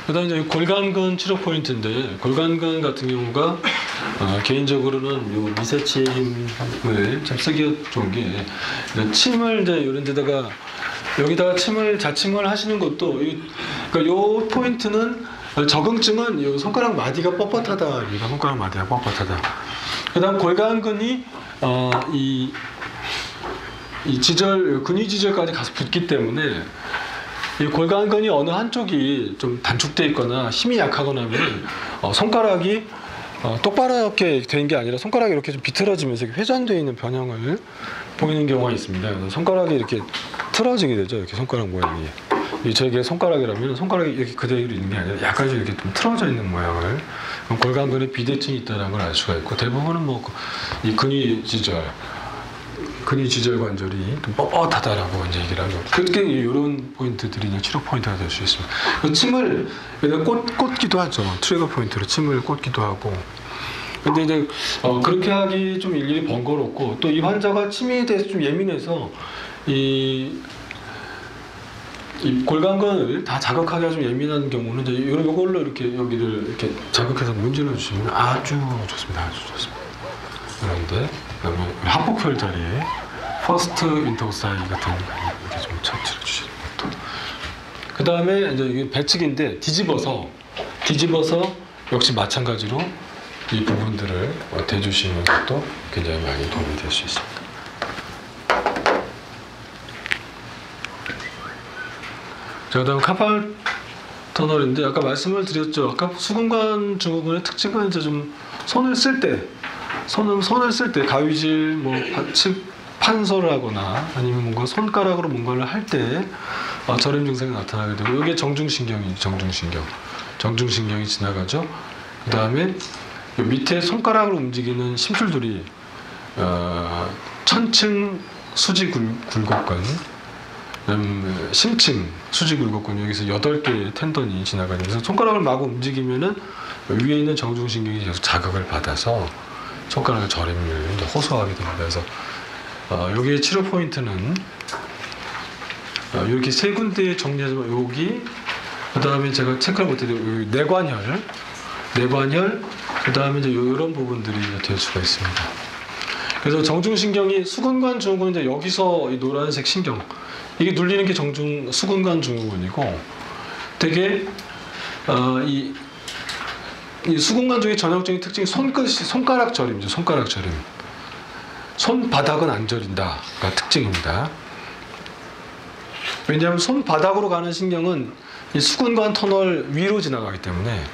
그다음에 이제 골간근 치료 포인트인데, 골간근 같은 경우가 개인적으로는 요 미세침을 참 쓰기 좋은 게, 침을 이제 이런 데다가 여기다가 자침을 하시는 것도 그러니까 요 포인트는 적응증은 요 손가락 마디가 뻣뻣하다. 여기가 손가락 마디가 뻣뻣하다. 그다음 골간근이 이 지절, 근위 지절까지 가서 붙기 때문에 이 골간근이 어느 한쪽이 좀 단축돼 있거나 힘이 약하거나 하면 손가락이 똑바르게 된 게 아니라 손가락이 이렇게 좀 비틀어지면서 회전되어 있는 변형을 보이는 경우가 있습니다. 그래서 손가락이 이렇게 틀어지게 되죠. 이렇게 손가락 모양이. 저게 손가락이라면 손가락이 이렇게 그대로 있는 게 아니라 약간 이렇게 좀 틀어져 있는 모양을, 골간근에 비대칭이 있다는 걸 알 수가 있고, 대부분은 뭐 이 근위 지절 관절이 좀 뻣뻣하다라고 이제 얘기를 하죠. 그렇게 이런 포인트들이 이제 치료 포인트가 될 수 있습니다. 그 침을 꽂기도 하죠. 트리거 포인트로 침을 꽂기도 하고. 근데 이제 그렇게 하기 좀 일일이 번거롭고, 또 이 환자가 침에 대해서 좀 예민해서 이 골간근을 다 자극하기가 좀 예민한 경우는 이제 이걸로 이렇게 여기를 이렇게 자극해서 문질러 주시면 아주 좋습니다. 아주 좋습니다. 그런데 그다음에 하폭혈 자리에 퍼스트 인터사이 같은 거 이렇게 좀 처치해 주시는 것도. 그다음에 이제 이게 배치기인데 뒤집어서 역시 마찬가지로 이 부분들을 대주시는 것도 굉장히 많이 도움이 될 수 있습니다. 자, 그다음 카팔 터널인데, 아까 말씀을 드렸죠. 아까 수근관 증후군의 특징은 이제 좀 손을 쓸 때 가위질, 뭐 판서를 하거나 아니면 뭔가 손가락으로 뭔가를 할 때 저림 증상이 나타나게 되고, 이게 정중신경이 지나가죠. 그 다음에 밑에 손가락으로 움직이는 심줄들이 천층 수지굴곡근, 심층 수지굴곡근, 여기서 8개의 텐던이 지나가면서 손가락을 마구 움직이면은 위에 있는 정중신경이 계속 자극을 받아서 손가락의 저림을 이제 호소하게 됩니다. 그래서 여기의 치료 포인트는 이렇게 세 군데에 정리하자면, 여기, 그 다음에 제가 체크를 못해도 내관혈, 그 다음에 이제 이런 부분들이 될 수가 있습니다. 그래서 정중신경이 수근관 증후군은 이제 여기서 이 노란색 신경, 이게 눌리는 게 수근관 증후군이고, 되게 이 수근관 중에 전형적인 특징이 손가락 저림이죠. 손가락 저림. 손바닥은 안 저린다가 특징입니다. 왜냐하면 손바닥으로 가는 신경은 이 수근관 터널 위로 지나가기 때문에,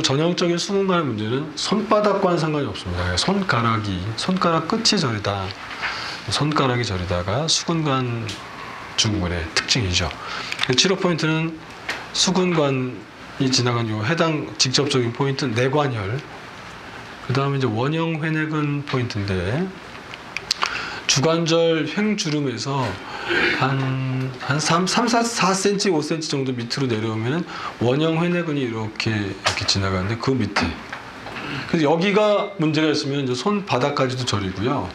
전형적인 수근관의 문제는 손바닥과는 상관이 없습니다. 손가락 끝이 저리다가 수근관 증후군의 특징이죠. 치료 포인트는 수근관이 지나간 요 해당 직접적인 포인트 내관혈, 그 다음에 이제 원형 회내근 포인트인데, 주관절 횡주름에서 한 4cm, 5cm 정도 밑으로 내려오면 원형 회내근이 이렇게 지나가는데, 그 밑에. 그래서 여기가 문제가 있으면 이제 손바닥까지도 저리고요.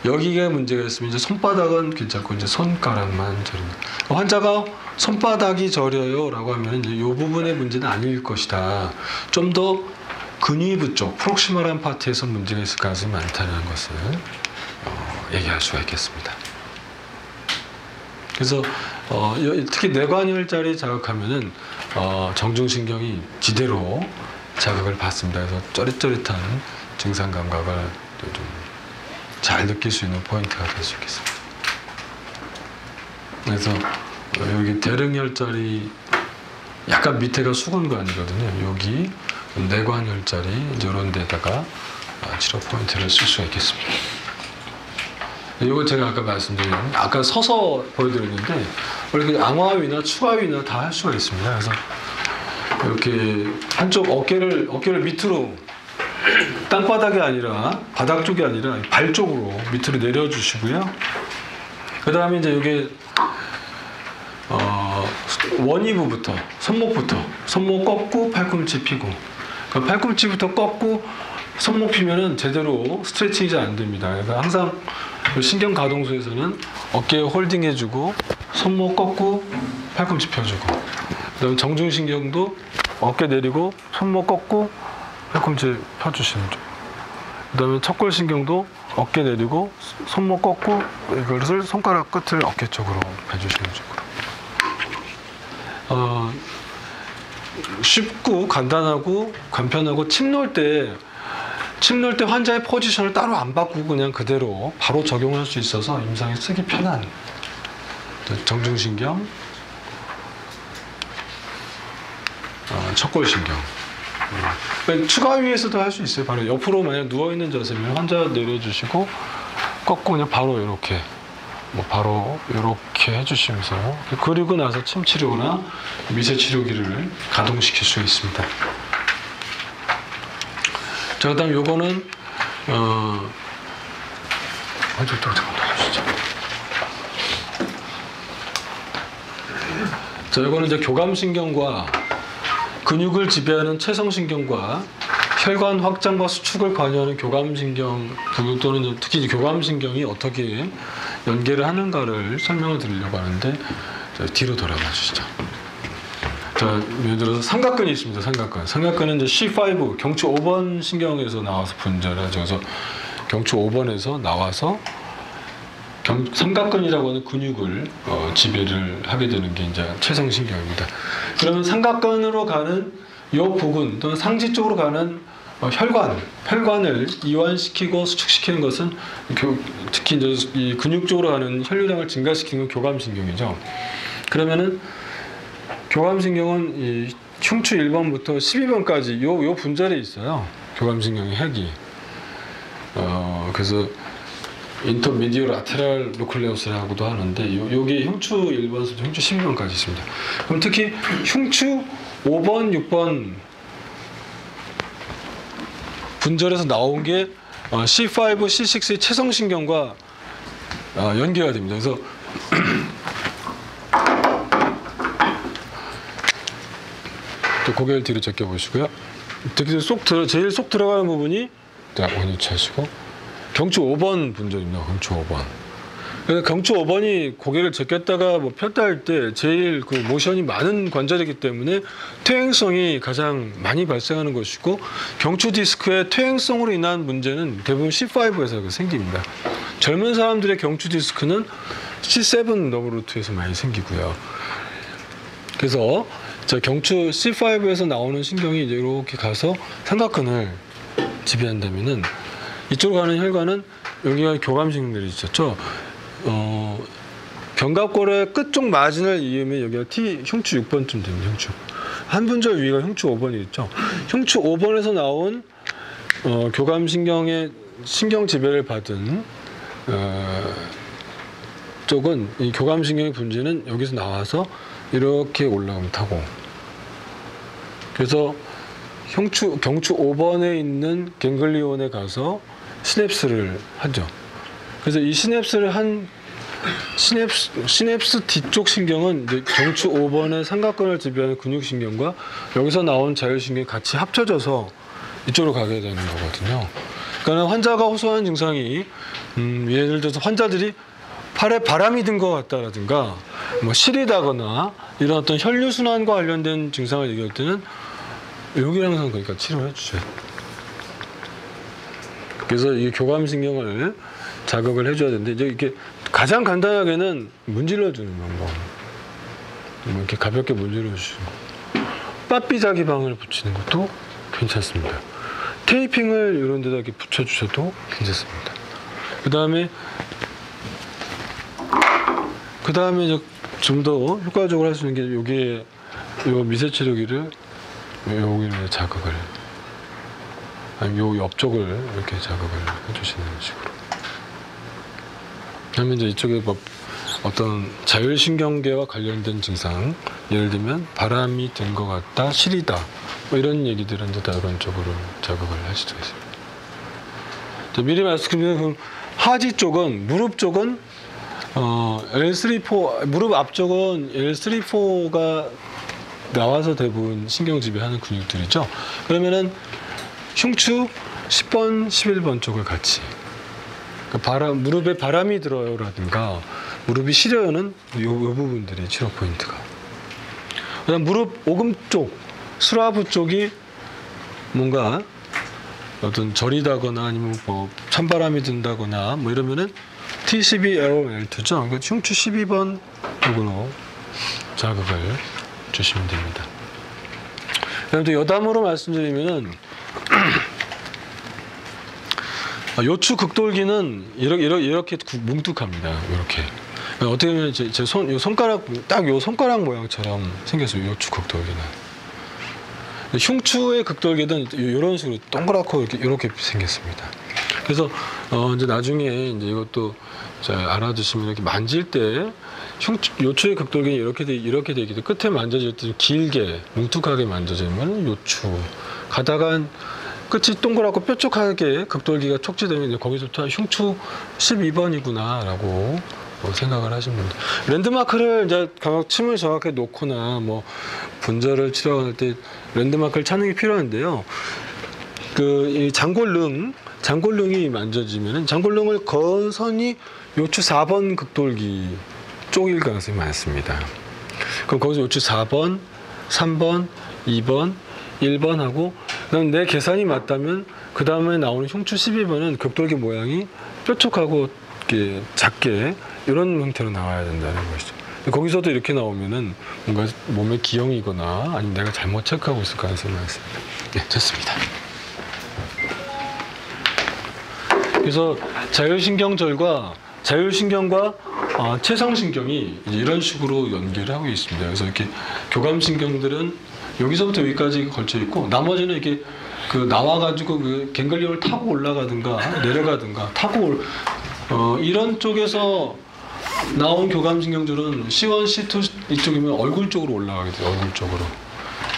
여기가 문제가 있으면 이제 손바닥은 괜찮고 이제 손가락만 저립니다. 환자가 손바닥이 저려요 라고 하면 이제 이 부분의 문제는 아닐 것이다. 좀 더 근위부 쪽, 프록시멀한 파트에서 문제가 있을 가능성이 많다는 것을 얘기할 수가 있겠습니다. 그래서 특히 내관혈 자리 자극하면은 정중신경이 지대로 자극을 받습니다. 그래서 쩌릿쩌릿한 증상 감각을 좀 잘 느낄 수 있는 포인트가 될 수 있겠습니다. 그래서 여기 대릉혈 자리 약간 밑에가 수근관이거든요. 여기 내관혈 자리 이런 데다가 치료 포인트를 쓸 수가 있겠습니다. 이거 제가 아까 말씀드린, 아까 서서 보여드렸는데 이렇게 앙화위나 추하위나 다 할 수가 있습니다. 그래서 이렇게 한쪽 어깨를 밑으로, 땅바닥이 아니라 바닥 쪽이 아니라 발 쪽으로 밑으로 내려주시고요. 그 다음에 이제 여기 원위부부터 손목 꺾고 팔꿈치 피고, 그러니까 팔꿈치부터 꺾고 손목 피면은 제대로 스트레칭이 잘 안 됩니다. 그래서 항상 신경 가동소에서는 어깨 홀딩 해주고 손목 꺾고 팔꿈치 펴주고, 그다음에 정중신경도 어깨 내리고 손목 꺾고 팔꿈치 펴주시는 쪽. 그다음에 척골신경도 어깨 내리고 손목 꺾고 이것을 손가락 끝을 어깨 쪽으로 해주시는 쪽으로. 쉽고 간단하고 간편하고 침 놓을 때 환자의 포지션을 따로 안 바꾸고 그냥 그대로 바로 적용할 수 있어서 임상에 쓰기 편한 정중신경, 척골신경. 추가 위에서도 할 수 있어요. 바로 옆으로 만약 누워있는 자세면 환자 내려주시고 꺾고 그냥 바로 이렇게 바로 이렇게 해주시면서, 그리고 나서 침 치료나 미세 치료기를 가동시킬 수 있습니다. 자, 그다음 요거는 자, 요거는 이제 교감신경과 근육을 지배하는 체성신경과 혈관 확장과 수축을 관여하는 교감신경 또는 특히 교감신경이 어떻게 연계를 하는가를 설명을 드리려고 하는데, 뒤로 돌아가 주시죠. 자, 예를 들어서 삼각근이 있습니다. 삼각근은 이제 C5 경추 5번 신경에서 나와서 분절하죠. 그래서 경추 5번에서 나와서 삼각근이라고 하는 근육을 지배를 하게 되는 게 이제 체성신경입니다. 그러면 삼각근으로 가는 이 부근 또는 상지 쪽으로 가는 혈관을 이완시키고 수축시키는 것은 특히 이제 이 근육 쪽으로 가는 혈류량을 증가시키는 건 교감신경이죠. 그러면은 교감신경은 이 흉추 1번부터 12번까지 요 분절에 있어요. 교감신경의 핵이. 그래서 인터미디어 라테랄 누클레우스라고도 하는데 요게 흉추 1번부터 흉추 12번까지 있습니다. 그럼 특히 흉추 5번, 6번 분절에서 나온 게 C5, C6의 체성신경과 연계가 됩니다. 그래서 또 고개를 뒤로 제껴 보시고요. 특히 제일 쏙 들어가는 부분이 원위치 하시고 경추 5번 분절입니다. 경추 5번. 그래서 경추 5번이 고개를 제꼈다가 폈다 할 때 제일 그 모션이 많은 관절이기 때문에 퇴행성이 가장 많이 발생하는 것이고, 경추 디스크의 퇴행성으로 인한 문제는 대부분 C5에서 생깁니다. 젊은 사람들의 경추 디스크는 C7 너브루트에서 많이 생기고요. 그래서 경추 C5에서 나오는 신경이 이제 이렇게 가서 삼각근을 지배한다면은 이쪽으로 가는 혈관은 여기가 교감신경들이 있었죠. 견갑골의 끝쪽 마진을 이으면 여기가 흉추 6번쯤 됩니다. 흉추. 한 분절 위가 흉추 5번이 있죠. 흉추 5번에서 나온 교감신경의 신경 지배를 받은 쪽은 이 교감신경의 분지는 여기서 나와서 이렇게 올라가면 타고, 그래서 경추 5번에 있는 갱글리온에 가서 시냅스를 하죠. 그래서 이 시냅스를 한 시냅스 뒤쪽 신경은 이제 경추 5번의 삼각근을 지배하는 근육신경과 여기서 나온 자율신경이 같이 합쳐져서 이쪽으로 가게 되는 거거든요. 그러니까 환자가 호소하는 증상이 예를 들어서 환자들이 팔에 바람이 든 것 같다라든가 시리다거나 이런 어떤 혈류순환과 관련된 증상을 얘기할 때는 여기를 항상 그러니까 치료해 주셔야 돼요. 그래서 이 교감신경을 자극을 해줘야 되는데, 이제 이렇게 가장 간단하게는 문질러 주는 방법. 이렇게 가볍게 문질러 주시고, 빠삐자기방을 붙이는 것도 괜찮습니다. 테이핑을 이런 데다 이렇게 붙여주셔도 괜찮습니다. 그 다음에 이제 좀 더 효과적으로 할 수 있는 게 여기에 요 미세치료기를 여기를 자극을, 아니 요 옆쪽을 이렇게 자극을 해주시는 식으로. 그러면 이제 이쪽에 어떤 자율신경계와 관련된 증상, 예를 들면 바람이 든 것 같다, 시리다, 이런 얘기들은 이제 다 이런 쪽으로 자극을 할 수도 있습니다. 자, 미리 말씀드리면 하지 쪽은, 무릎 쪽은 L3-4, 무릎 앞쪽은 L3-4가 나와서 대부분 신경 지배하는 근육들이죠. 그러면은 흉추 10번, 11번 쪽을 같이. 그러니까 무릎에 바람이 들어요라든가 무릎이 시려요는 요 부분들이 치료 포인트가. 그다음 무릎 오금 쪽, 수라부 쪽이 뭔가 어떤 저리다거나 아니면 뭐 찬바람이 든다거나 뭐 이러면은 T12 L2죠. 그러니까 흉추 12번 쪽으로 자극을 주시면 됩니다. 그다음 또 여담으로 말씀드리면은 요추 극돌기는 이렇게 뭉툭합니다. 이렇게. 어떻게 보면 제 손가락 딱 요 손가락 모양처럼 생겼어요. 요추 극돌기는. 흉추의 극돌기는 이런 식으로 동그랗고 이렇게 생겼습니다. 그래서 이제 나중에 이제 이것도 잘 알아두시면 이렇게 만질 때 요추의 극돌기는 이렇게 돼 있기 때문에 끝에 만져질 때 길게 뭉툭하게 만져지면 요추. 가다가 끝이 동그랗고 뾰족하게 극돌기가 촉지되면 이제 거기서부터 흉추 12번이구나라고 생각을 하시면 됩니다. 랜드마크를 이제 침을 정확하게 놓거나 뭐 분절을 치료할 때 랜드마크를 찾는 게 필요한데요. 이 장골릉이 만져지면은 장골릉을 건 선이 요추 4번 극돌기 쪽일 가능성이 많습니다. 그럼 거기서 요추 4번, 3번, 2번, 1번 하고 그다음 내 계산이 맞다면 그 다음에 나오는 흉추 12번은 극돌기 모양이 뾰족하고 이렇게 작게 이런 형태로 나와야 된다는 것이죠. 거기서도 이렇게 나오면은 뭔가 몸에 기형이거나 아니면 내가 잘못 체크하고 있을 가능성이 많습니다. 네, 좋습니다. 그래서 자율신경과 체성신경이 이제 이런 식으로 연계를 하고 있습니다. 그래서 이렇게 교감신경들은 여기서부터 여기까지 걸쳐 있고 나머지는 이렇게 나와가지고 그 갱글리온을 타고 올라가든가 내려가든가 이런 쪽에서 나온 교감신경들은 C1, C2 이쪽이면 얼굴 쪽으로 올라가게 돼요. 얼굴 쪽으로.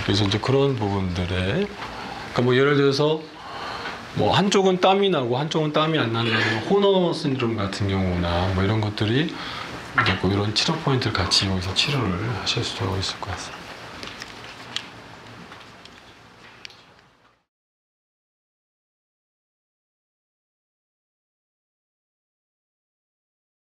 그래서 이제 그런 부분들에 그러니까 뭐 예를 들어서 뭐 한쪽은 땀이 나고 한쪽은 땀이 안 난다는 호너 신드롬 같은 경우나 뭐 이런 것들이 이제 뭐 이런 치료 포인트를 같이 여기서 치료를 하실 수 있을 것 같습니다.